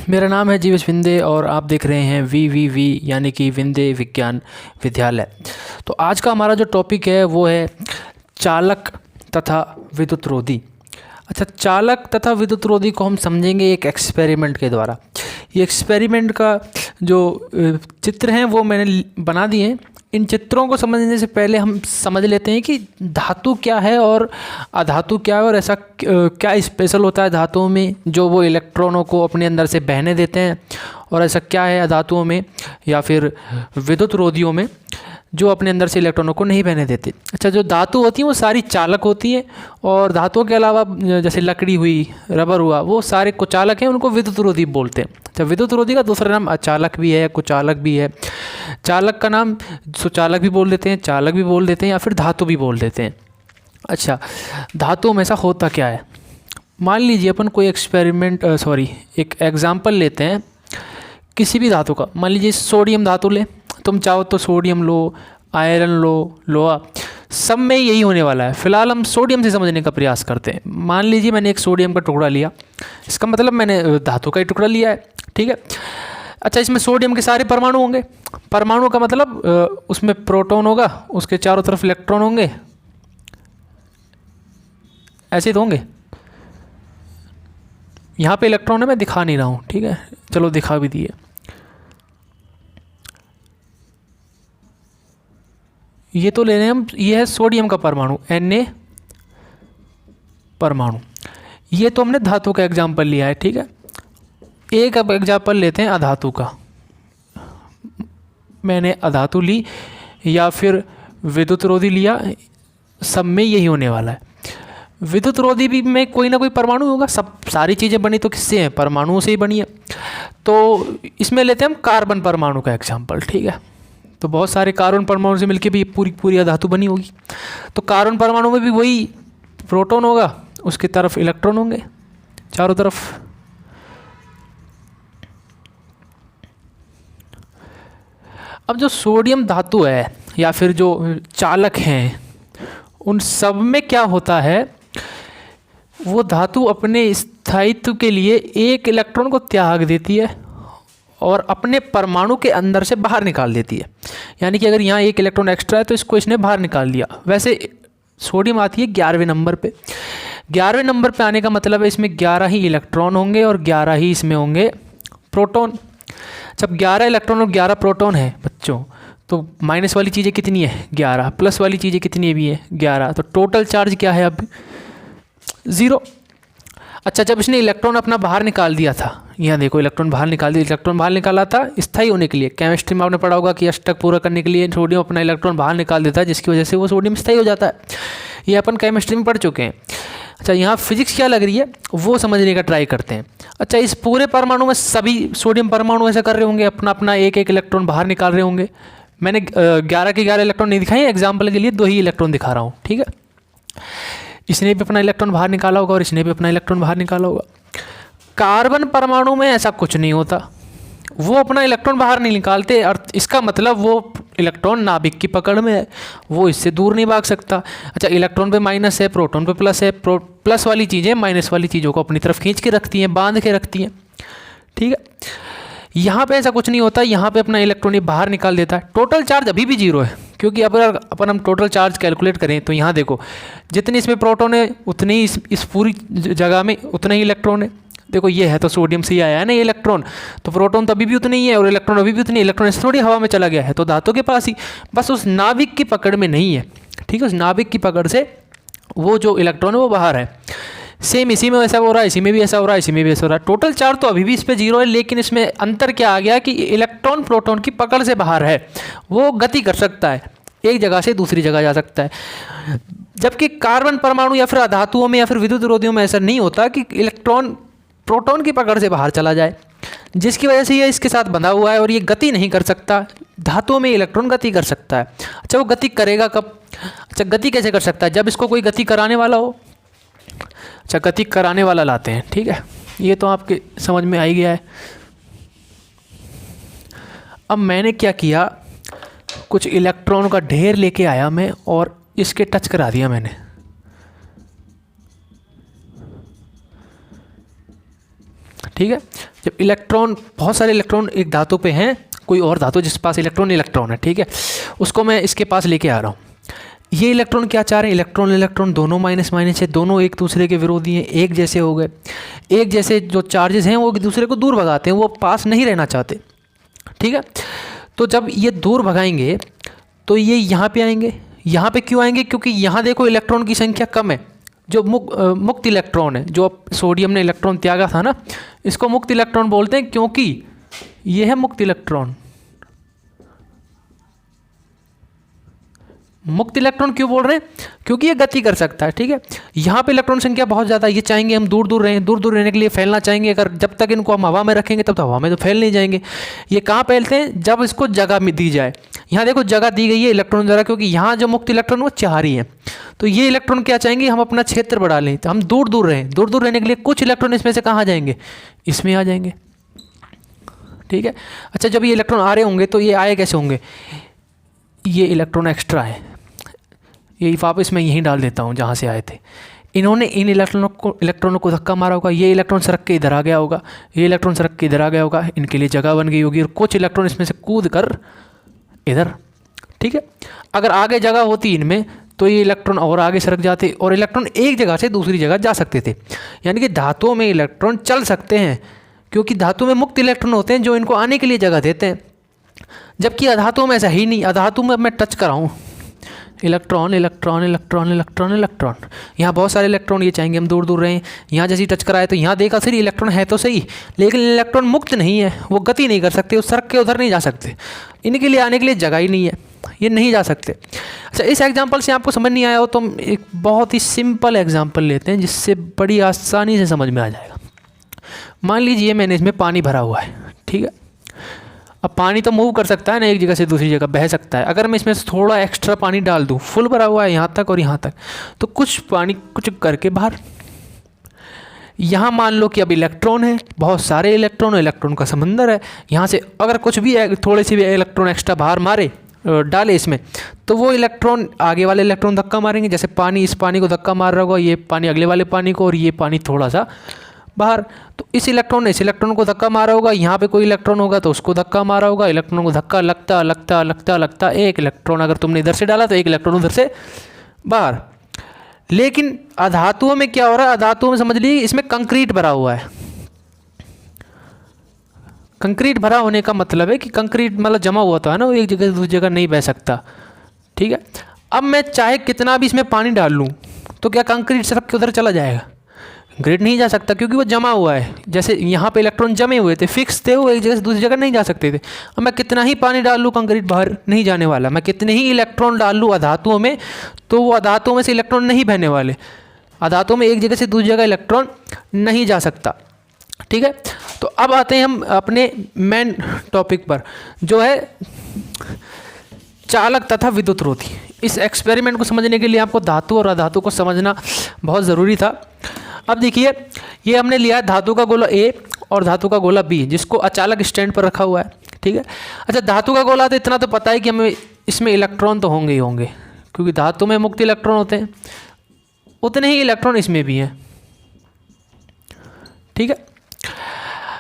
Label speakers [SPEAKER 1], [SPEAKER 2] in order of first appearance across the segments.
[SPEAKER 1] मेरा नाम है जीवेश विंदे और आप देख रहे हैं वी यानी कि विंदे विज्ञान विद्यालय। तो आज का हमारा जो टॉपिक है वो है चालक तथा विद्युत रोधी। अच्छा, चालक तथा विद्युत रोधी को हम समझेंगे एक एक्सपेरिमेंट के द्वारा। ये एक्सपेरिमेंट का जो चित्र हैं वो मैंने बना दिए हैं। इन चित्रों को समझने से पहले हम समझ लेते हैं कि धातु क्या है और अधातु क्या है, और ऐसा क्या स्पेशल होता है धातुओं में जो वो इलेक्ट्रॉनों को अपने अंदर से बहने देते हैं, और ऐसा क्या है अधातुओं में या फिर विद्युत रोधियों में जो अपने अंदर से इलेक्ट्रॉनों को नहीं बहने देते। अच्छा, जो धातु होती हैं वो सारी चालक होती हैं, और धातुओं के अलावा जैसे लकड़ी हुई, रबर हुआ, वो सारे कुचालक हैं, उनको विद्युत रोधी बोलते हैं। अच्छा, विद्युत रोधी का दूसरा नाम अचालक भी है, कुचालक भी है। चालक का नाम सुचालक भी बोल देते हैं, चालक भी बोल देते हैं, या फिर धातु भी बोल देते हैं। अच्छा, धातुओं में ऐसा होता क्या है, मान लीजिए अपन कोई एक एग्जाम्पल लेते हैं किसी भी धातु का। मान लीजिए सोडियम धातु ले, तुम चाहो तो सोडियम लो, आयरन लो, लोहा, सब में यही होने वाला है। फिलहाल हम सोडियम से समझने का प्रयास करते हैं। मान लीजिए मैंने एक सोडियम का टुकड़ा लिया, इसका मतलब मैंने धातु का ही टुकड़ा लिया है, ठीक है। अच्छा, इसमें सोडियम के सारे परमाणु होंगे। परमाणु का मतलब उसमें प्रोटॉन होगा, उसके चारों तरफ इलेक्ट्रॉन होंगे, ऐसे तो होंगे। यहाँ पे इलेक्ट्रॉन है, मैं दिखा नहीं रहा हूँ, ठीक है, चलो दिखा भी दिए। ये तो ले रहे हैं हम, ये है सोडियम का परमाणु, Na परमाणु। ये तो हमने धातु का एग्जाम्पल लिया है, ठीक है। एक अब एग्जाम्पल लेते हैं अधातु का। मैंने अधातु ली या फिर विद्युत रोधी लिया, सब में यही होने वाला है। विद्युत रोधी भी में कोई ना कोई परमाणु होगा, सब सारी चीज़ें बनी तो किससे हैं, परमाणुओं से ही बनी है। तो इसमें लेते हैं हम कार्बन परमाणु का एग्जाम्पल, ठीक है। तो बहुत सारे कार्बन परमाणु से मिलकर भी पूरी धातु बनी होगी। तो कार्बन परमाणु में भी वही प्रोटॉन होगा, उसकी तरफ इलेक्ट्रॉन होंगे चारों तरफ। अब जो सोडियम धातु है या फिर जो चालक हैं, उन सब में क्या होता है, वो धातु अपने स्थायित्व के लिए एक इलेक्ट्रॉन को त्याग देती है और अपने परमाणु के अंदर से बाहर निकाल देती है। यानी कि अगर यहाँ एक इलेक्ट्रॉन एक्स्ट्रा है तो इसको इसने बाहर निकाल दिया। वैसे सोडियम आती है 11वें नंबर पे। 11वें नंबर पे आने का मतलब है इसमें 11 ही इलेक्ट्रॉन होंगे और 11 ही इसमें होंगे प्रोटॉन। जब 11 इलेक्ट्रॉन और 11 प्रोटॉन है बच्चों, तो माइनस वाली चीज़ें कितनी है 11, प्लस वाली चीज़ें कितनी भी है 11, तो टोटल चार्ज क्या है अब 0। अच्छा, जब इसने इलेक्ट्रॉन अपना बाहर निकाल दिया था, यहाँ देखो इलेक्ट्रॉन बाहर निकाल दिया, इलेक्ट्रॉन बाहर निकाला था स्थायी होने के लिए। केमिस्ट्री में आपने पढ़ा होगा कि अष्टक पूरा करने के लिए सोडियम अपना इलेक्ट्रॉन बाहर निकाल देता है, जिसकी वजह से वो सोडियम स्थायी हो जाता है। ये अपन केमिस्ट्री में पढ़ चुके हैं। अच्छा, यहाँ फिजिक्स क्या लग रही है वो समझने का ट्राई करते हैं। अच्छा, इस पूरे परमाणु में सभी सोडियम परमाणु ऐसा कर रहे होंगे, अपना अपना एक एक इलेक्ट्रॉन बाहर निकाल रहे होंगे। मैंने 11 के 11 इलेक्ट्रॉन नहीं दिखाए, एग्जाम्पल के लिए 2 ही इलेक्ट्रॉन दिखा रहा हूँ, ठीक है। इसने भी अपना इलेक्ट्रॉन बाहर निकाला होगा और इसने भी अपना इलेक्ट्रॉन बाहर निकाला होगा। कार्बन परमाणु में ऐसा कुछ नहीं होता, वो अपना इलेक्ट्रॉन बाहर नहीं निकालते, और इसका मतलब वो इलेक्ट्रॉन नाभिक की पकड़ में है, वो इससे दूर नहीं भाग सकता। अच्छा, इलेक्ट्रॉन पे माइनस है, प्रोटॉन पे प्लस है, प्लस वाली चीज़ें माइनस वाली चीज़ों को अपनी तरफ खींच के रखती हैं, बांध के रखती हैं, ठीक है। यहाँ पे ऐसा कुछ नहीं होता, यहाँ पे अपना इलेक्ट्रॉन बाहर निकाल देता है। टोटल चार्ज अभी भी 0 है, क्योंकि अगर अपन हम टोटल चार्ज कैलकुलेट करें तो यहाँ देखो जितनी इसमें प्रोटॉन है उतनी ही इस पूरी जगह में उतना ही इलेक्ट्रॉन है। देखो ये है तो सोडियम से ही आया है ना ये इलेक्ट्रॉन, तो प्रोटॉन तो अभी भी उतनी ही है और इलेक्ट्रॉन अभी भी उतनी, इलेक्ट्रॉन से थोड़ी हवा में चला गया है, तो धातु के पास ही, बस उस नाभिक की पकड़ में नहीं है, ठीक है। उस नाभिक की पकड़ से वो जो इलेक्ट्रॉन है वो बाहर है। सेम इसी में ऐसा हो रहा है, इसी में भी ऐसा हो रहा है, इसी में भी ऐसा हो रहा है। टोटल चार्ज तो अभी भी इस पे 0 है, लेकिन इसमें अंतर क्या आ गया कि इलेक्ट्रॉन प्रोटॉन की पकड़ से बाहर है, वो गति कर सकता है, एक जगह से दूसरी जगह जा सकता है। जबकि कार्बन परमाणु या फिर अधातुओं में या फिर विद्युत रोधियों में ऐसा नहीं होता कि इलेक्ट्रॉन प्रोटॉन की पकड़ से बाहर चला जाए, जिसकी वजह से ये इसके साथ बंधा हुआ है और ये गति नहीं कर सकता। धातुओं में इलेक्ट्रॉन गति कर सकता है। अच्छा, वो गति करेगा कब? अच्छा, गति कैसे कर सकता है? जब इसको कोई गति कराने वाला हो। अच्छा, गति कराने वाला लाते हैं, ठीक है, ये तो आपके समझ में आ ही गया है। अब मैंने क्या किया, कुछ इलेक्ट्रॉन का ढेर लेके आया मैं और इसके टच करा दिया मैंने, ठीक ठीक है। जब इलेक्ट्रॉन, बहुत सारे इलेक्ट्रॉन एक धातु पे हैं, कोई और धातु जिस पास इलेक्ट्रॉन है, ठीक है, उसको मैं इसके पास लेके आ रहा हूँ। ये इलेक्ट्रॉन क्या चाह रहे हैं, इलेक्ट्रॉन दोनों माइनस माइनस है, दोनों एक दूसरे के विरोधी हैं, एक जैसे हो गए। एक जैसे जो चार्जेस हैं वो एक दूसरे को दूर भगाते हैं, वो पास नहीं रहना चाहते, ठीक है। तो जब ये दूर भगाएंगे तो ये यहाँ पे आएंगे। यहाँ पे क्यों आएंगे, क्योंकि यहाँ देखो इलेक्ट्रॉन की संख्या कम है। जो मुक्त इलेक्ट्रॉन है, जो सोडियम ने इलेक्ट्रॉन त्यागा था ना, इसको मुक्त इलेक्ट्रॉन बोलते हैं, क्योंकि ये है मुक्त इलेक्ट्रॉन। मुक्त इलेक्ट्रॉन क्यों बोल रहे हैं, क्योंकि ये गति कर सकता है, ठीक है। यहाँ पे इलेक्ट्रॉन संख्या बहुत ज़्यादा, ये चाहेंगे हम दूर दूर रहें, दूर दूर रहने के लिए फैलना चाहेंगे। अगर जब तक इनको हम हवा में रखेंगे तब तक हवा में तो फैल नहीं जाएंगे। ये कहाँ फैलते हैं, जब इसको जगह दी जाए। यहाँ देखो जगह दी गई है इलेक्ट्रॉन द्वारा, क्योंकि यहाँ जो मुक्त इलेक्ट्रॉन वो चाह रही है। तो ये इलेक्ट्रॉन क्या चाहेंगे, हम अपना क्षेत्र बढ़ा लें, तो हम दूर दूर रहें। दूर दूर रहने के लिए कुछ इलेक्ट्रॉन इसमें से कहाँ जाएंगे, इसमें आ जाएंगे, ठीक है। अच्छा, जब ये इलेक्ट्रॉन आ रहे होंगे तो ये आए कैसे होंगे, ये इलेक्ट्रॉन एक्स्ट्रा है, ये वापस मैं यहीं डाल देता हूँ जहाँ से आए थे। इन्होंने इन इलेक्ट्रॉनों को धक्का मारा होगा, ये इलेक्ट्रॉन सरक के इधर आ गया होगा, ये इलेक्ट्रॉन सरक के इधर आ गया होगा, इनके लिए जगह बन गई होगी, और कुछ इलेक्ट्रॉन इसमें से कूद कर इधर, ठीक है। अगर आगे जगह होती इनमें तो ये इलेक्ट्रॉन और आगे सरक जाते, और इलेक्ट्रॉन एक जगह से दूसरी जगह जा सकते थे। यानी कि धातुओं में इलेक्ट्रॉन चल सकते हैं, क्योंकि धातु में मुक्त इलेक्ट्रॉन होते हैं जो इनको आने के लिए जगह देते हैं। जबकि अधातुओं में ऐसा ही नहीं। अधातु में मैं टच कराऊँ, electron electron electron electron electron, यहाँ बहुत सारे इलेक्ट्रॉन, ये चाहेंगे हम दूर दूर रहें। यहाँ जैसे ही टच कराए तो यहाँ देखा सही इलेक्ट्रॉन है तो सही, लेकिन इलेक्ट्रॉन मुक्त नहीं है, वो गति नहीं कर सकते, वो सरक के उधर नहीं जा सकते, इनके लिए आने के लिए जगह ही नहीं है, ये नहीं जा सकते। अच्छा, इस एग्जाम्पल से आपको समझ नहीं आया हो तो हम एक बहुत ही सिंपल एग्जाम्पल लेते हैं, जिससे बड़ी आसानी से समझ में आ जाएगा। मान लीजिए मैंने इसमें पानी भरा हुआ है, ठीक है। अब पानी तो मूव कर सकता है ना, एक जगह से दूसरी जगह बह सकता है। अगर मैं इसमें थोड़ा एक्स्ट्रा पानी डाल दूँ, फुल भरा हुआ है यहाँ तक और यहाँ तक, तो कुछ पानी कुछ करके बाहर। यहाँ मान लो कि अब इलेक्ट्रॉन है, बहुत सारे इलेक्ट्रॉन का समंदर है। यहाँ से अगर कुछ भी थोड़े से भी इलेक्ट्रॉन एक्स्ट्रा बाहर मारे, डाले इसमें, तो वो इलेक्ट्रॉन आगे वाले इलेक्ट्रॉन धक्का मारेंगे। जैसे पानी इस पानी को धक्का मार रहा होगा, ये पानी अगले वाले पानी को, और ये पानी थोड़ा सा बाहर। तो इस इलेक्ट्रॉन ने इस इलेक्ट्रॉन को धक्का मारा होगा, यहाँ पे कोई इलेक्ट्रॉन होगा तो उसको धक्का मारा होगा। इलेक्ट्रॉन को धक्का लगता लगता लगता लगता एक इलेक्ट्रॉन अगर तुमने इधर से डाला तो एक इलेक्ट्रॉन उधर से बाहर। लेकिन अधातुओं में क्या हो रहा है, अधातुओं में समझ लीजिए इसमें कंक्रीट भरा हुआ है। कंक्रीट भरा होने का मतलब है कि कंक्रीट मतलब जमा हुआ तो है ना, वो एक जगह से दूसरी जगह नहीं बह सकता, ठीक है। अब मैं चाहे कितना भी इसमें पानी डाल लूँ तो क्या कंक्रीट सरक के उधर चला जाएगा, कंक्रीट नहीं जा सकता, क्योंकि वो जमा हुआ है। जैसे यहाँ पे इलेक्ट्रॉन जमे हुए थे, फिक्स थे, वो एक जगह से दूसरी जगह नहीं जा सकते थे। अब मैं कितना ही पानी डाल लूँ कंक्रीट बाहर नहीं जाने वाला, मैं कितने ही इलेक्ट्रॉन डाल लूँ अधातुओं में तो वो अधातुओं में से इलेक्ट्रॉन नहीं बहने वाले। अधातुओं में एक जगह से दूसरी जगह इलेक्ट्रॉन नहीं जा सकता, ठीक है। तो अब आते हैं हम अपने मेन टॉपिक पर, जो है चालक तथा विद्युत रोधी। इस एक्सपेरिमेंट को समझने के लिए आपको धातु और अधातु को समझना बहुत ज़रूरी था। अब देखिए, ये हमने लिया है धातु का गोला A और धातु का गोला B, जिसको अचालक स्टैंड पर रखा हुआ है, ठीक है। अच्छा, धातु का गोला तो इतना तो पता है कि हमें इसमें इलेक्ट्रॉन तो होंगे ही होंगे, क्योंकि धातु में मुक्त इलेक्ट्रॉन होते हैं, उतने ही इलेक्ट्रॉन इसमें भी हैं, ठीक है।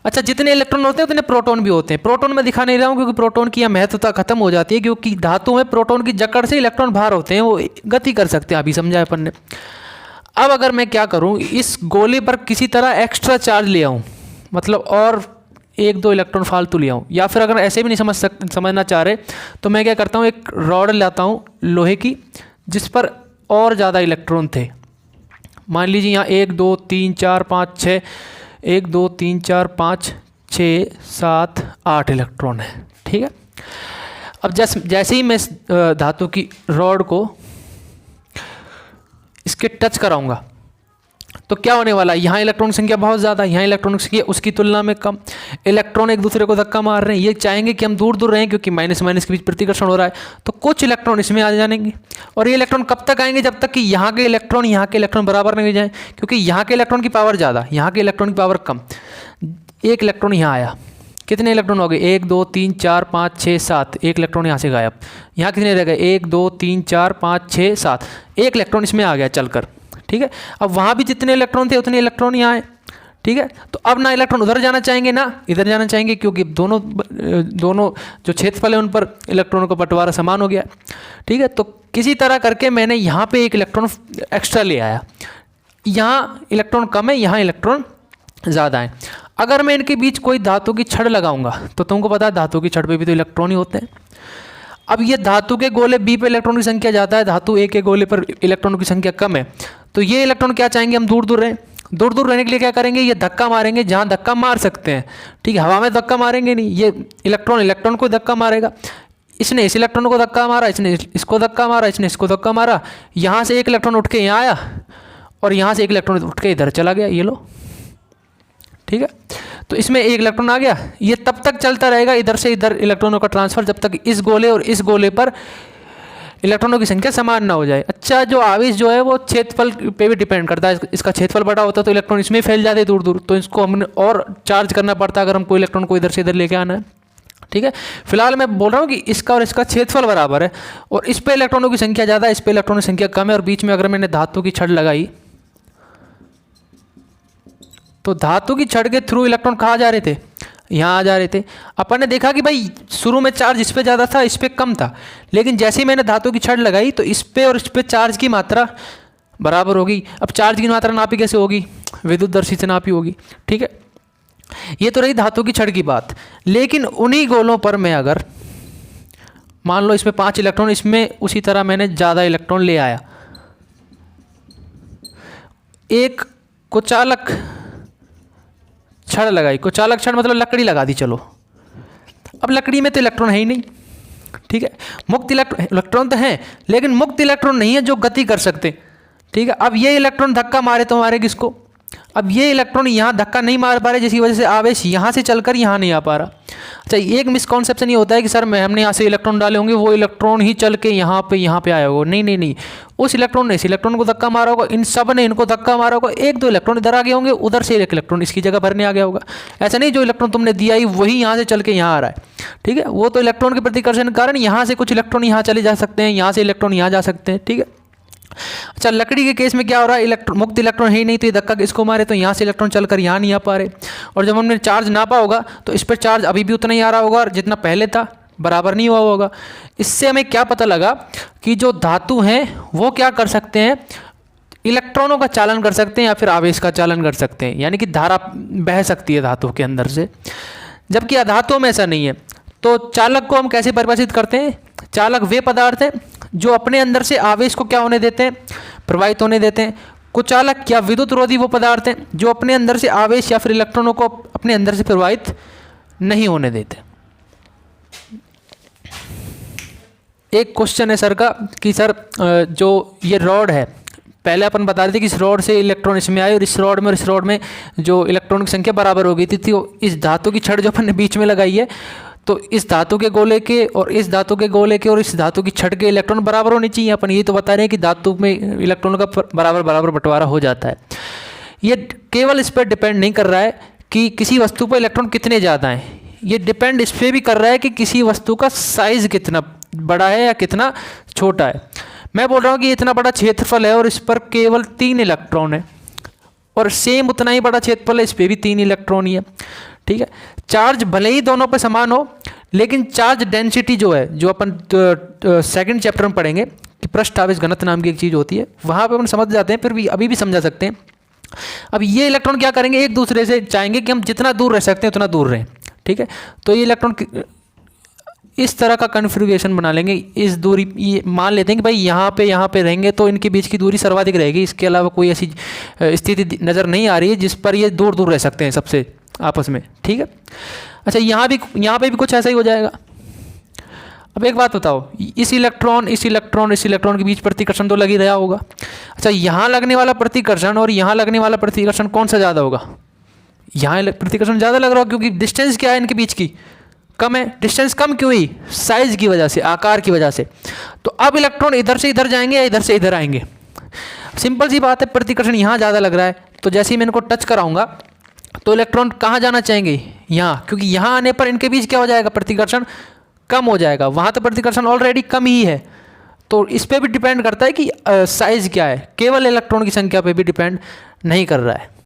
[SPEAKER 1] अच्छा, जितने इलेक्ट्रॉन होते हैं उतने प्रोटॉन भी होते हैं। प्रोटॉन मैं दिखा नहीं रहा हूँ क्योंकि प्रोटॉन की यह महत्वता खत्म हो जाती है, क्योंकि धातु में प्रोटॉन की जकड़ से इलेक्ट्रॉन बाहर होते हैं, वो गति कर सकते हैं, अभी समझा अपन ने। अब अगर मैं क्या करूँ, इस गोले पर किसी तरह एक्स्ट्रा चार्ज ले आऊँ, मतलब और एक दो इलेक्ट्रॉन फालतू ले आऊँ, या फिर अगर ऐसे भी नहीं समझना चाह रहे तो मैं क्या करता हूँ, एक रॉड लाता हूँ लोहे की, जिस पर और ज़्यादा इलेक्ट्रॉन थे। मान लीजिए यहाँ 1 2 3 4 5 6, 1 2 3 4 5 6 7 8 इलेक्ट्रॉन है, ठीक है। अब जैसे ही मैं धातु की रॉड को इसके टच कराऊंगा तो क्या होने वाला है, यहाँ इलेक्ट्रॉन संख्या बहुत ज़्यादा, यहाँ इलेक्ट्रॉन संख्या उसकी तुलना में कम। इलेक्ट्रॉन एक दूसरे को धक्का मार रहे हैं, ये चाहेंगे कि हम दूर दूर रहें, क्योंकि माइनस माइनस के बीच प्रतिकर्षण हो रहा है। तो कुछ इलेक्ट्रॉन इसमें आ जाएंगे, और ये इलेक्ट्रॉन कब तक आएंगे, जब तक कि यहाँ के इलेक्ट्रॉन बराबर नहीं जाए, क्योंकि यहाँ के इलेक्ट्रॉन की पावर ज़्यादा, यहाँ के इलेक्ट्रॉन की पावर कम। एक इलेक्ट्रॉन यहाँ आया, कितने इलेक्ट्रॉन हो गए, 1 2 3 4 5 6 7, एक इलेक्ट्रॉन यहाँ से गायब। यहाँ कितने रह गए, 1 2 3 4 5 6 7, एक इलेक्ट्रॉन इसमें आ गया चलकर, ठीक है। अब वहाँ भी जितने इलेक्ट्रॉन थे उतने इलेक्ट्रॉन यहाँ आए, ठीक है। तो अब ना इलेक्ट्रॉन उधर जाना चाहेंगे ना इधर जाना चाहेंगे, क्योंकि दोनों जो क्षेत्रफल है उन पर इलेक्ट्रॉनों का बंटवारा समान हो गया, ठीक है। तो किसी तरह करके मैंने यहाँ पे एक इलेक्ट्रॉन एक्स्ट्रा ले आया, यहाँ इलेक्ट्रॉन कम है, यहाँ इलेक्ट्रॉन ज़्यादा है। अगर मैं इनके बीच कोई धातु की छड़ लगाऊंगा तो तुमको पता है धातु की छड़ पे भी तो इलेक्ट्रॉन ही होते हैं। अब ये धातु के गोले बी पे इलेक्ट्रॉन की संख्या ज़्यादा है, धातु ए के गोले पर इलेक्ट्रॉन की संख्या कम है, तो ये इलेक्ट्रॉन क्या चाहेंगे, हम दूर दूर रहें। दूर दूर रहने के लिए क्या करेंगे, ये धक्का मारेंगे जहाँ धक्का मार सकते हैं, ठीक है। हवा में धक्का मारेंगे नहीं, ये इलेक्ट्रॉन को धक्का मारेगा। इसने इस इलेक्ट्रॉन को धक्का मारा, इसने इसको धक्का मारा, इसने इसको धक्का मारा, यहाँ से एक इलेक्ट्रॉन उठ के यहाँ आया और यहाँ से एक इलेक्ट्रॉन उठ के इधर चला गया, ये लो, ठीक है। तो इसमें एक इलेक्ट्रॉन आ गया, ये तब तक चलता रहेगा इधर से इधर इलेक्ट्रॉनों का ट्रांसफर जब तक इस गोले और इस गोले पर इलेक्ट्रॉनों की संख्या समान ना हो जाए। अच्छा, जो आवेश जो है वो क्षेत्रफल पे भी डिपेंड करता है। इसका क्षेत्रफल बड़ा होता है तो इलेक्ट्रॉन इसमें फैल जाते दूर दूर, तो इसको हमने और चार्ज करना पड़ता है अगर हमको इलेक्ट्रॉन को इधर से इधर लेके आना है, ठीक है। फिलहाल मैं बोल रहा हूँ कि इसका और इसका क्षेत्रफल बराबर है और इस पे इलेक्ट्रॉनों की संख्या ज़्यादा है, इस पे इलेक्ट्रॉनों की संख्या कम है, और बीच में अगर मैंने धातु की छड़ लगाई तो धातु की छड़ के थ्रू इलेक्ट्रॉन कहाँ जा रहे थे, यहाँ आ जा रहे थे। अपन ने देखा कि भाई शुरू में चार्ज इस पे ज़्यादा था, इस पे कम था, लेकिन जैसे ही मैंने धातु की छड़ लगाई तो इस पे और इस पे चार्ज की मात्रा बराबर होगी। अब चार्ज की मात्रा नापी कैसे होगी, विद्युतदर्शी से नापी होगी, ठीक है। ये तो रही धातु की छड़ की बात। लेकिन उन्हीं गोलों पर मैं अगर मान लो इसमें 5 इलेक्ट्रॉन, इसमें उसी तरह मैंने ज़्यादा इलेक्ट्रॉन ले आया, एक कुचालक छड़ लगाई, कुचालक छड़ मतलब लकड़ी लगा दी, चलो। अब लकड़ी में तो इलेक्ट्रॉन है ही नहीं, ठीक है। मुक्त इलेक्ट्रॉन तो हैं लेकिन मुक्त इलेक्ट्रॉन नहीं है जो गति कर सकते, ठीक है। अब ये इलेक्ट्रॉन धक्का मारे तो मारे किसको, अब ये इलेक्ट्रॉन यहाँ धक्का नहीं मार पा रहे, जिसकी वजह से आवेश यहाँ से चलकर यहाँ नहीं आ पा रहा। अच्छा, एक मिसकॉन्सेप्शन ये होता है कि सर हमने यहाँ से इलेक्ट्रॉन डाले होंगे, वो इलेक्ट्रॉन ही चल के यहाँ पे आया होगा। नहीं नहीं नहीं, उस इलेक्ट्रॉन ने इस इलेक्ट्रॉन को धक्का मारा होगा, इन सब ने इनको धक्का मारा होगा, एक दो इलेक्ट्रॉन इधर आ गए होंगे, उधर से एक इलेक्ट्रॉन इसकी जगह भरने आ गया होगा। ऐसा नहीं जो इलेक्ट्रॉन तुमने दिया ही वही यहाँ से चल के यहाँ आ रहा है, ठीक है। वो तो इलेक्ट्रॉन के प्रतिकर्षण के कारण यहाँ से कुछ इलेक्ट्रॉन यहाँ चले जा सकते हैं, यहाँ से इलेक्ट्रॉन यहाँ जा सकते हैं, ठीक है। अच्छा, लकड़ी के केस में क्या हो रहा है, मुक्त इलेक्ट्रॉन है ही नहीं, तो ये धक्का किसको मारे, तो यहाँ से इलेक्ट्रॉन चलकर यहाँ नहीं आ पा रहे। और जब हमने चार्ज नापा होगा तो इस पर चार्ज अभी भी उतना ही आ रहा होगा और जितना पहले था बराबर नहीं हुआ होगा। इससे हमें क्या पता लगा कि जो धातु हैं वो क्या कर सकते हैं, इलेक्ट्रॉनों का चालन कर सकते हैं या फिर आवेश का चालन कर सकते हैं, यानी कि धारा बह सकती है धातु के अंदर से, जबकि अधातुओं में ऐसा नहीं है। तो चालक को हम कैसे परिभाषित करते हैं, चालक वे पदार्थ हैं जो अपने अंदर से आवेश को क्या होने देते हैं, प्रवाहित होने देते हैं। कुचालक या विद्युत रोधी वो पदार्थ हैं जो अपने अंदर से आवेश या फिर इलेक्ट्रॉनों को अपने अंदर से प्रवाहित नहीं होने देते। एक क्वेश्चन है सर का कि सर जो ये रॉड है, पहले अपन बता रहे थे कि इस रॉड से इलेक्ट्रॉन इसमें आए और इस रॉड में जो इलेक्ट्रॉन की संख्या बराबर हो गई थी। इस धातु की छड़ जो अपन ने बीच में लगाई है, तो इस धातु के गोले के और इस धातु के गोले के और इस धातु की छड़ के इलेक्ट्रॉन बराबर होने चाहिए। अपन ये तो बता रहे हैं कि धातु में इलेक्ट्रॉनों का बराबर बंटवारा हो जाता है। ये केवल इस पर डिपेंड नहीं कर रहा है कि किसी वस्तु पर इलेक्ट्रॉन कितने ज़्यादा हैं, ये डिपेंड इस पर भी कर रहा है कि किसी वस्तु का साइज़ कितना बड़ा है या कितना छोटा है। मैं बोल रहा हूँ कि इतना बड़ा क्षेत्रफल है और इस पर केवल 3 इलेक्ट्रॉन है, और सेम उतना ही बड़ा क्षेत्रफल है, इस पर भी 3 इलेक्ट्रॉन ही है, ठीक है। चार्ज भले ही दोनों पे समान हो, लेकिन चार्ज डेंसिटी जो है, जो अपन सेकंड चैप्टर में पढ़ेंगे कि पृष्ठ आवेश घनत्व नाम की एक चीज़ होती है, वहाँ पे अपन समझ जाते हैं, फिर भी अभी भी समझा सकते हैं। अब ये इलेक्ट्रॉन क्या करेंगे, एक दूसरे से चाहेंगे कि हम जितना दूर रह सकते हैं उतना दूर रहें, ठीक है। तो ये इलेक्ट्रॉन इस तरह का कन्फिग्रेशन बना लेंगे, इस दूरी ये मान लेते हैं कि भाई यहाँ पे रहेंगे तो इनके बीच की दूरी सर्वाधिक रहेगी, इसके अलावा कोई ऐसी स्थिति नज़र नहीं आ रही है जिस पर ये दूर दूर रह सकते हैं सबसे आपस में, ठीक है। अच्छा, यहाँ पे भी कुछ ऐसा ही हो जाएगा। अब एक बात बताओ, इस इलेक्ट्रॉन के बीच प्रतिकर्षण तो लग ही रहा होगा। अच्छा, यहाँ लगने वाला प्रतिकर्षण और यहाँ लगने वाला प्रतिकर्षण कौन सा ज़्यादा होगा, यहाँ प्रतिकर्षण ज़्यादा लग रहा होगा, क्योंकि डिस्टेंस क्या है इनके बीच की, कम है। डिस्टेंस कम क्यों हुई, साइज की वजह से, आकार की वजह से। तो अब इलेक्ट्रॉन इधर से इधर जाएंगे या इधर से इधर आएंगे, सिंपल सी बात है, प्रतिकर्षण यहाँ ज़्यादा लग रहा है, तो जैसे ही मैं इनको टच कराऊंगा तो इलेक्ट्रॉन कहाँ जाना चाहेंगे, यहाँ, क्योंकि यहाँ आने पर इनके बीच क्या हो जाएगा, प्रतिकर्षण कम हो जाएगा। वहाँ तो प्रतिकर्षण ऑलरेडी कम ही है, तो इस पर भी डिपेंड करता है कि साइज़ क्या है, केवल इलेक्ट्रॉन की संख्या पर भी डिपेंड नहीं कर रहा है।